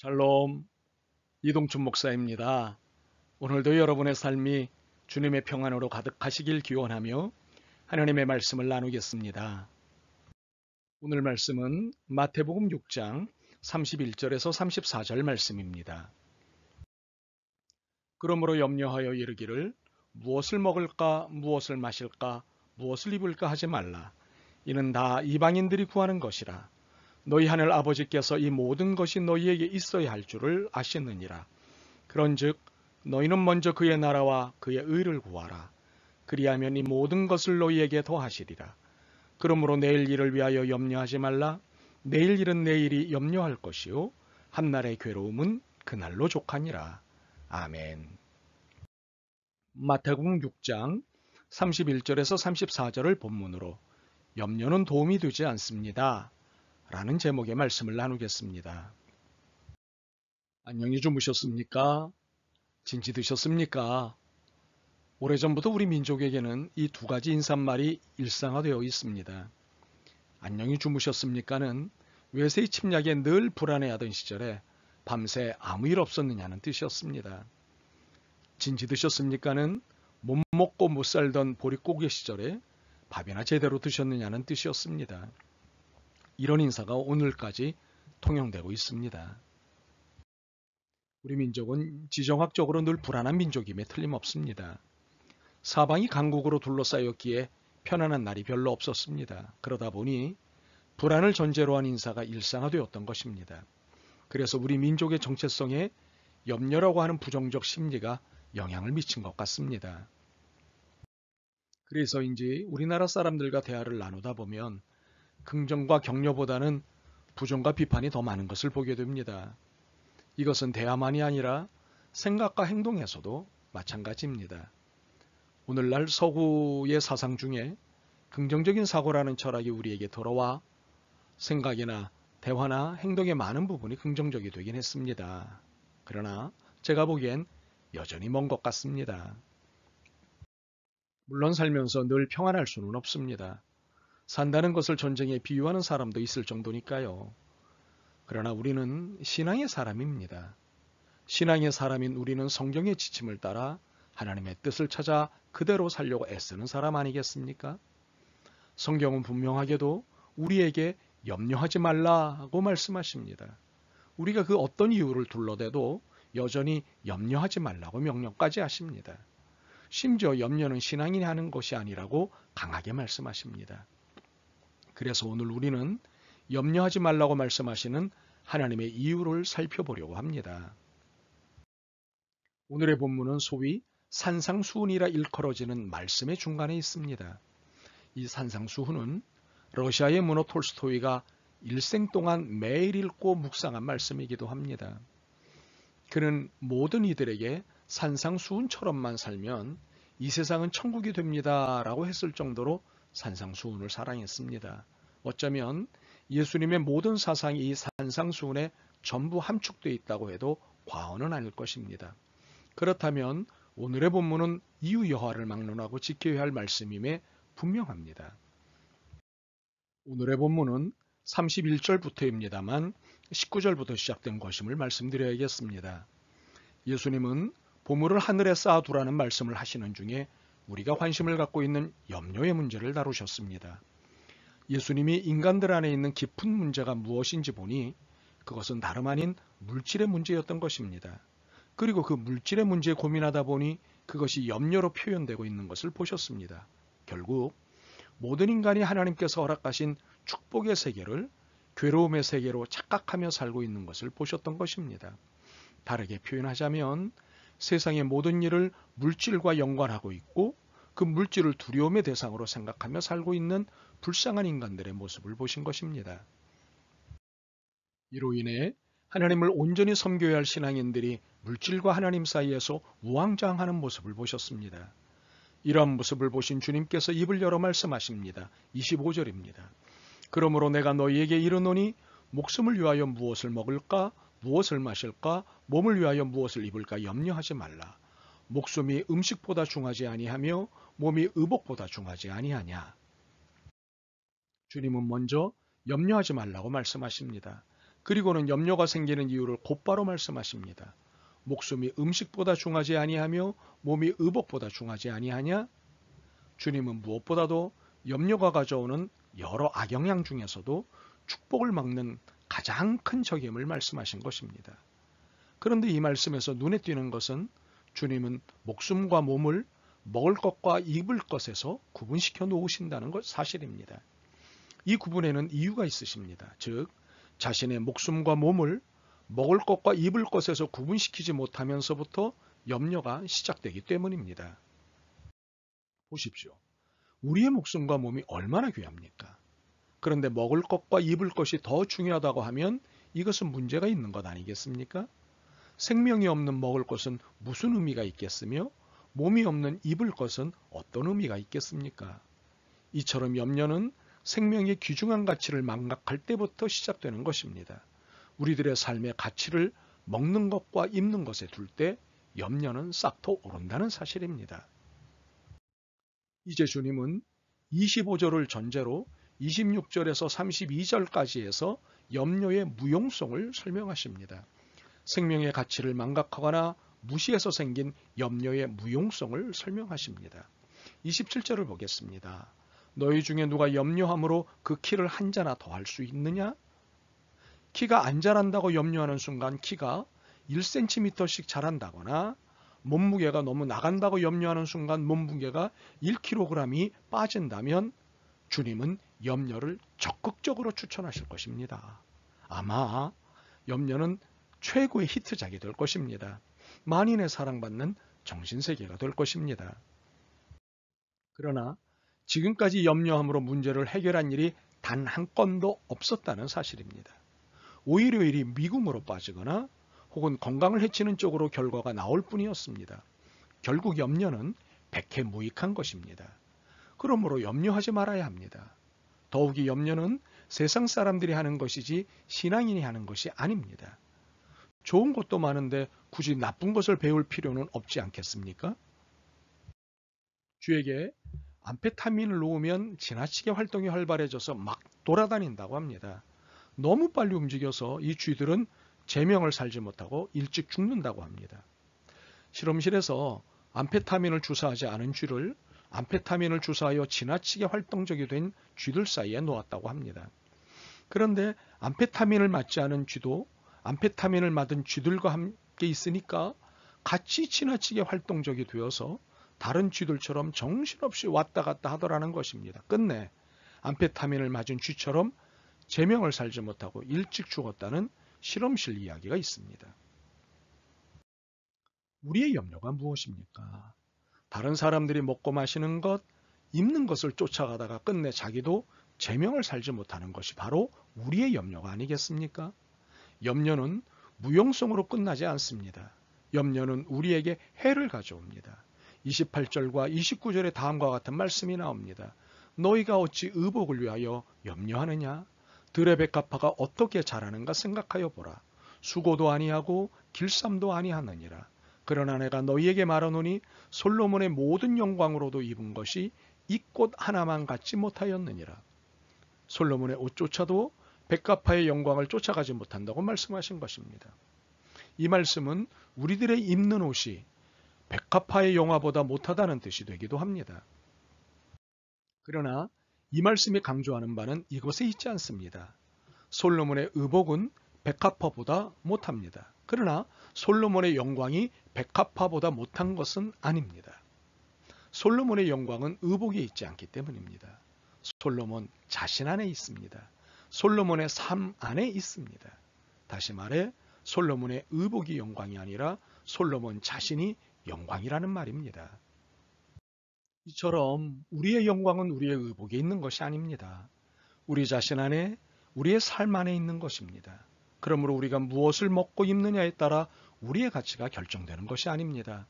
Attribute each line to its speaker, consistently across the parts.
Speaker 1: 샬롬, 이동춘 목사입니다. 오늘도 여러분의 삶이 주님의 평안으로 가득하시길 기원하며 하나님의 말씀을 나누겠습니다. 오늘 말씀은 마태복음 6장 31절에서 34절 말씀입니다. 그러므로 염려하여 이르기를 무엇을 먹을까, 무엇을 마실까, 무엇을 입을까 하지 말라. 이는 다 이방인들이 구하는 것이라. 너희 하늘 아버지께서 이 모든 것이 너희에게 있어야 할 줄을 아시느니라. 그런즉 너희는 먼저 그의 나라와 그의 의를 구하라. 그리하면 이 모든 것을 너희에게 더하시리라. 그러므로 내일 일을 위하여 염려하지 말라. 내일 일은 내일이 염려할 것이요 한날의 괴로움은 그날로 족하니라. 아멘. 마태복음 6장 31절에서 34절을 본문으로 염려는 도움이 되지 않습니다. 라는 제목의 말씀을 나누겠습니다. 안녕히 주무셨습니까? 진지 드셨습니까? 오래전부터 우리 민족에게는 이 두 가지 인사말이 일상화되어 있습니다. 안녕히 주무셨습니까는 외세의 침략에 늘 불안해하던 시절에 밤새 아무 일 없었느냐는 뜻이었습니다. 진지 드셨습니까는 못 먹고 못 살던 보릿고개 시절에 밥이나 제대로 드셨느냐는 뜻이었습니다. 이런 인사가 오늘까지 통용되고 있습니다. 우리 민족은 지정학적으로 늘 불안한 민족임에 틀림없습니다. 사방이 강국으로 둘러싸였기에 편안한 날이 별로 없었습니다. 그러다 보니 불안을 전제로 한 인사가 일상화되었던 것입니다. 그래서 우리 민족의 정체성에 염려라고 하는 부정적 심리가 영향을 미친 것 같습니다. 그래서인지 우리나라 사람들과 대화를 나누다 보면 긍정과 격려보다는 부정과 비판이 더 많은 것을 보게 됩니다. 이것은 대화만이 아니라 생각과 행동에서도 마찬가지입니다. 오늘날 서구의 사상 중에 긍정적인 사고라는 철학이 우리에게 들어와 생각이나 대화나 행동의 많은 부분이 긍정적이 되긴 했습니다. 그러나 제가 보기엔 여전히 먼 것 같습니다. 물론 살면서 늘 평안할 수는 없습니다. 산다는 것을 전쟁에 비유하는 사람도 있을 정도니까요. 그러나 우리는 신앙의 사람입니다. 신앙의 사람인 우리는 성경의 지침을 따라 하나님의 뜻을 찾아 그대로 살려고 애쓰는 사람 아니겠습니까? 성경은 분명하게도 우리에게 염려하지 말라고 말씀하십니다. 우리가 그 어떤 이유를 둘러대도 여전히 염려하지 말라고 명령까지 하십니다. 심지어 염려는 신앙인이 하는 것이 아니라고 강하게 말씀하십니다. 그래서 오늘 우리는 염려하지 말라고 말씀하시는 하나님의 이유를 살펴보려고 합니다. 오늘의 본문은 소위 산상수훈이라 일컬어지는 말씀의 중간에 있습니다. 이 산상수훈은 러시아의 문호 톨스토이가 일생 동안 매일 읽고 묵상한 말씀이기도 합니다. 그는 모든 이들에게 산상수훈처럼만 살면 이 세상은 천국이 됩니다 라고 했을 정도로 산상수훈을 사랑했습니다. 어쩌면 예수님의 모든 사상이 이 산상수훈에 전부 함축되어 있다고 해도 과언은 아닐 것입니다. 그렇다면 오늘의 본문은 이유 여하를 막론하고 지켜야 할 말씀임에 분명합니다. 오늘의 본문은 31절부터입니다만 19절부터 시작된 것임을 말씀드려야겠습니다. 예수님은 보물을 하늘에 쌓아두라는 말씀을 하시는 중에 우리가 관심을 갖고 있는 염려의 문제를 다루셨습니다. 예수님이 인간들 안에 있는 깊은 문제가 무엇인지 보니 그것은 다름 아닌 물질의 문제였던 것입니다. 그리고 그 물질의 문제에 고민하다 보니 그것이 염려로 표현되고 있는 것을 보셨습니다. 결국 모든 인간이 하나님께서 허락하신 축복의 세계를 괴로움의 세계로 착각하며 살고 있는 것을 보셨던 것입니다. 다르게 표현하자면 세상의 모든 일을 물질과 연관하고 있고 그 물질을 두려움의 대상으로 생각하며 살고 있는 불쌍한 인간들의 모습을 보신 것입니다. 이로 인해 하나님을 온전히 섬겨야 할 신앙인들이 물질과 하나님 사이에서 우왕좌왕하는 모습을 보셨습니다. 이러한 모습을 보신 주님께서 입을 열어 말씀하십니다. 25절입니다. 그러므로 내가 너희에게 이르노니 목숨을 위하여 무엇을 먹을까, 무엇을 마실까, 몸을 위하여 무엇을 입을까 염려하지 말라. 목숨이 음식보다 중하지 아니하며 몸이 의복보다 중하지 아니하냐. 주님은 먼저 염려하지 말라고 말씀하십니다. 그리고는 염려가 생기는 이유를 곧바로 말씀하십니다. 목숨이 음식보다 중하지 아니하며 몸이 의복보다 중하지 아니하냐? 주님은 무엇보다도 염려가 가져오는 여러 악영향 중에서도 축복을 막는 가장 큰 적임을 말씀하신 것입니다. 그런데 이 말씀에서 눈에 띄는 것은 주님은 목숨과 몸을 먹을 것과 입을 것에서 구분시켜 놓으신다는 것 사실입니다. 이 구분에는 이유가 있으십니다. 즉, 자신의 목숨과 몸을 먹을 것과 입을 것에서 구분시키지 못하면서부터 염려가 시작되기 때문입니다. 보십시오. 우리의 목숨과 몸이 얼마나 귀합니까? 그런데 먹을 것과 입을 것이 더 중요하다고 하면 이것은 문제가 있는 것 아니겠습니까? 생명이 없는 먹을 것은 무슨 의미가 있겠으며 몸이 없는 입을 것은 어떤 의미가 있겠습니까? 이처럼 염려는 생명의 귀중한 가치를 망각할 때부터 시작되는 것입니다. 우리들의 삶의 가치를 먹는 것과 입는 것에 둘 때 염려는 싹터 오른다는 사실입니다. 이제 주님은 25절을 전제로 26절에서 32절까지 해서 염려의 무용성을 설명하십니다. 생명의 가치를 망각하거나 무시해서 생긴 염려의 무용성을 설명하십니다. 27절을 보겠습니다. 너희 중에 누가 염려함으로 그 키를 한 자나 더 할 수 있느냐? 키가 안 자란다고 염려하는 순간 키가 1cm씩 자란다거나 몸무게가 너무 나간다고 염려하는 순간 몸무게가 1kg이 빠진다면 주님은 염려를 적극적으로 추천하실 것입니다. 아마 염려는 최고의 히트작이 될 것입니다. 만인의 사랑받는 정신세계가 될 것입니다. 그러나 지금까지 염려함으로 문제를 해결한 일이 단 한 건도 없었다는 사실입니다. 오히려 일이 미궁으로 빠지거나 혹은 건강을 해치는 쪽으로 결과가 나올 뿐이었습니다. 결국 염려는 백해무익한 것입니다. 그러므로 염려하지 말아야 합니다. 더욱이 염려는 세상 사람들이 하는 것이지 신앙인이 하는 것이 아닙니다. 좋은 것도 많은데 굳이 나쁜 것을 배울 필요는 없지 않겠습니까? 쥐에게 암페타민을 놓으면 지나치게 활동이 활발해져서 막 돌아다닌다고 합니다. 너무 빨리 움직여서 이 쥐들은 제명을 살지 못하고 일찍 죽는다고 합니다. 실험실에서 암페타민을 주사하지 않은 쥐를 암페타민을 주사하여 지나치게 활동적이 된 쥐들 사이에 놓았다고 합니다. 그런데 암페타민을 맞지 않은 쥐도 암페타민을 맞은 쥐들과 함께 있으니까 같이 지나치게 활동적이 되어서 다른 쥐들처럼 정신없이 왔다 갔다 하더라는 것입니다. 끝내 암페타민을 맞은 쥐처럼 제명을 살지 못하고 일찍 죽었다는 실험실 이야기가 있습니다. 우리의 염려가 무엇입니까? 다른 사람들이 먹고 마시는 것, 입는 것을 쫓아가다가 끝내 자기도 제명을 살지 못하는 것이 바로 우리의 염려가 아니겠습니까? 염려는 무용성으로 끝나지 않습니다. 염려는 우리에게 해를 가져옵니다. 28절과 29절에 다음과 같은 말씀이 나옵니다. 너희가 어찌 의복을 위하여 염려하느냐? 들의 백합화가 어떻게 자라는가 생각하여 보라. 수고도 아니하고 길쌈도 아니하느니라. 그러나 내가 너희에게 말하노니 솔로몬의 모든 영광으로도 입은 것이 이 꽃 하나만 갖지 못하였느니라. 솔로몬의 옷조차도 백합화의 영광을 쫓아가지 못한다고 말씀하신 것입니다. 이 말씀은 우리들의 입는 옷이 백합화의 영화보다 못하다는 뜻이 되기도 합니다. 그러나 이 말씀이 강조하는 바는 이것에 있지 않습니다. 솔로몬의 의복은 백합화보다 못합니다. 그러나 솔로몬의 영광이 백합화보다 못한 것은 아닙니다. 솔로몬의 영광은 의복에 있지 않기 때문입니다. 솔로몬 자신 안에 있습니다. 솔로몬의 삶 안에 있습니다. 다시 말해 솔로몬의 의복이 영광이 아니라 솔로몬 자신이 영광이라는 말입니다. 이처럼 우리의 영광은 우리의 의복에 있는 것이 아닙니다. 우리 자신 안에, 우리의 삶 안에 있는 것입니다. 그러므로 우리가 무엇을 먹고 입느냐에 따라 우리의 가치가 결정되는 것이 아닙니다.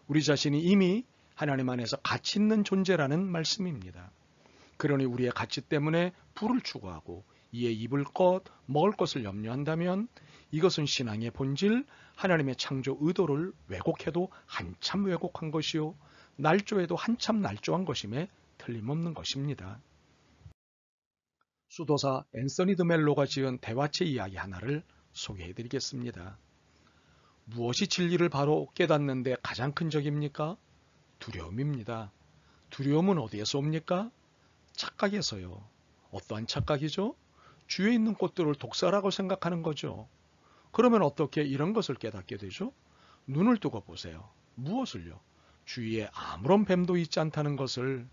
Speaker 1: 우리 자신이 이미 하나님 안에서 가치 있는 존재라는 말씀입니다. 그러니 우리의 가치 때문에 부를 추구하고 이에 입을 것, 먹을 것을 염려한다면 이것은 신앙의 본질, 하나님의 창조 의도를 왜곡해도 한참 왜곡한 것이요 날조해도 한참 날조한 것임에 틀림없는 것입니다. 수도사 앤서니 드 멜로가 지은 대화체 이야기 하나를 소개해 드리겠습니다. 무엇이 진리를 바로 깨닫는데 가장 큰 적입니까? 두려움입니다. 두려움은 어디에서 옵니까? 착각에서요. 어떠한 착각이죠? 주위에 있는 꽃들을 독사라고 생각하는 거죠. 그러면 어떻게 이런 것을 깨닫게 되죠? 눈을 뜨고 보세요. 무엇을요? 주위에 아무런 뱀도 있지 않다는 것을.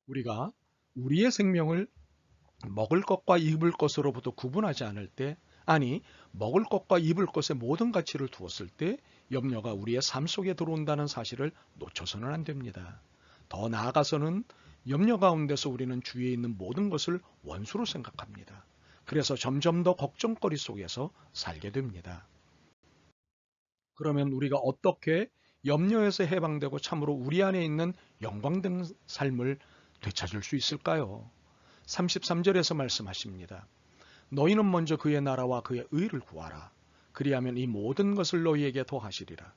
Speaker 1: 우리가 우리의 생명을 먹을 것과 입을 것으로부터 구분하지 않을 때, 아니 먹을 것과 입을 것의 모든 가치를 두었을 때 염려가 우리의 삶 속에 들어온다는 사실을 놓쳐서는 안 됩니다. 더 나아가서는 염려 가운데서 우리는 주위에 있는 모든 것을 원수로 생각합니다. 그래서 점점 더 걱정거리 속에서 살게 됩니다. 그러면 우리가 어떻게 염려에서 해방되고 참으로 우리 안에 있는 영광된 삶을 되찾을 수 있을까요? 33절에서 말씀하십니다. 너희는 먼저 그의 나라와 그의 의를 구하라. 그리하면 이 모든 것을 너희에게 더하시리라.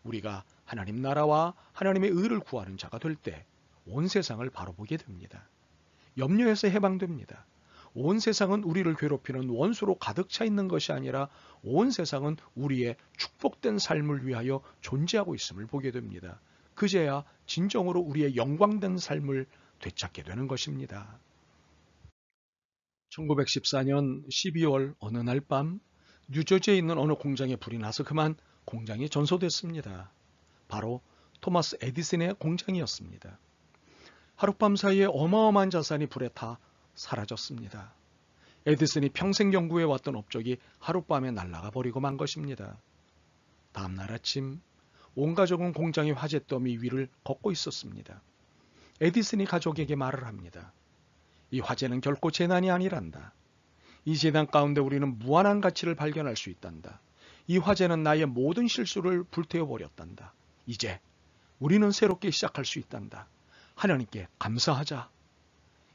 Speaker 1: 우리가 하나님 나라와 하나님의 의를 구하는 자가 될 때 온 세상을 바로 보게 됩니다. 염려에서 해방됩니다. 온 세상은 우리를 괴롭히는 원수로 가득 차 있는 것이 아니라 온 세상은 우리의 축복된 삶을 위하여 존재하고 있음을 보게 됩니다. 그제야 진정으로 우리의 영광된 삶을 되찾게 되는 것입니다. 1914년 12월 어느 날 밤 뉴저지에 있는 어느 공장에 불이 나서 그만 공장이 전소됐습니다. 바로 토마스 에디슨의 공장이었습니다. 하룻밤 사이에 어마어마한 자산이 불에 타 사라졌습니다. 에디슨이 평생 연구해왔던 업적이 하룻밤에 날아가 버리고 만 것입니다. 다음날 아침 온 가족은 공장의 화재더미 위를 걷고 있었습니다. 에디슨이 가족에게 말을 합니다. 이 화재는 결코 재난이 아니란다. 이 재난 가운데 우리는 무한한 가치를 발견할 수 있단다. 이 화재는 나의 모든 실수를 불태워버렸단다. 이제 우리는 새롭게 시작할 수 있단다. 하나님께 감사하자.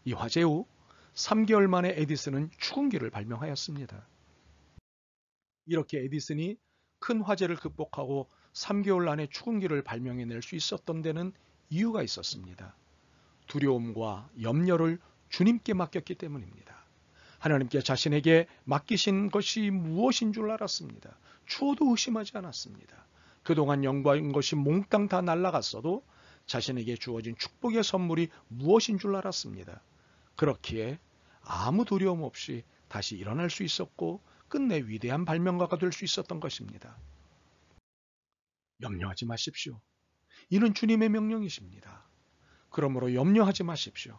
Speaker 1: 이 화재 후 3개월 만에 에디슨은 추궁기를 발명하였습니다. 이렇게 에디슨이 큰 화재를 극복하고 3개월 안에 추궁기를 발명해낼 수 있었던 데는 이유가 있었습니다. 두려움과 염려를 주님께 맡겼기 때문입니다. 하나님께 자신에게 맡기신 것이 무엇인 줄 알았습니다. 추워도 의심하지 않았습니다. 그동안 연구한 것이 몽땅 다 날아갔어도 자신에게 주어진 축복의 선물이 무엇인 줄 알았습니다. 그렇기에 아무 두려움 없이 다시 일어날 수 있었고 끝내 위대한 발명가가 될 수 있었던 것입니다. 염려하지 마십시오. 이는 주님의 명령이십니다. 그러므로 염려하지 마십시오.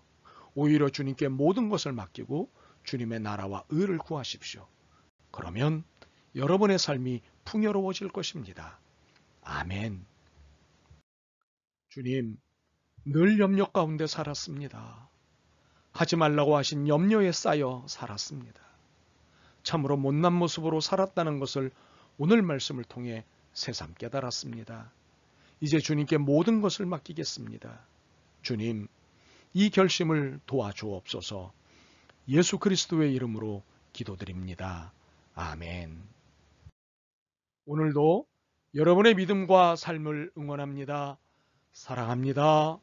Speaker 1: 오히려 주님께 모든 것을 맡기고 주님의 나라와 의를 구하십시오. 그러면 여러분의 삶이 풍요로워질 것입니다. 아멘. 주님, 늘 염려 가운데 살았습니다. 하지 말라고 하신 염려에 쌓여 살았습니다. 참으로 못난 모습으로 살았다는 것을 오늘 말씀을 통해 새삼 깨달았습니다. 이제 주님께 모든 것을 맡기겠습니다. 주님, 이 결심을 도와주옵소서. 예수 그리스도의 이름으로 기도드립니다. 아멘. 오늘도 여러분의 믿음과 삶을 응원합니다. 사랑합니다.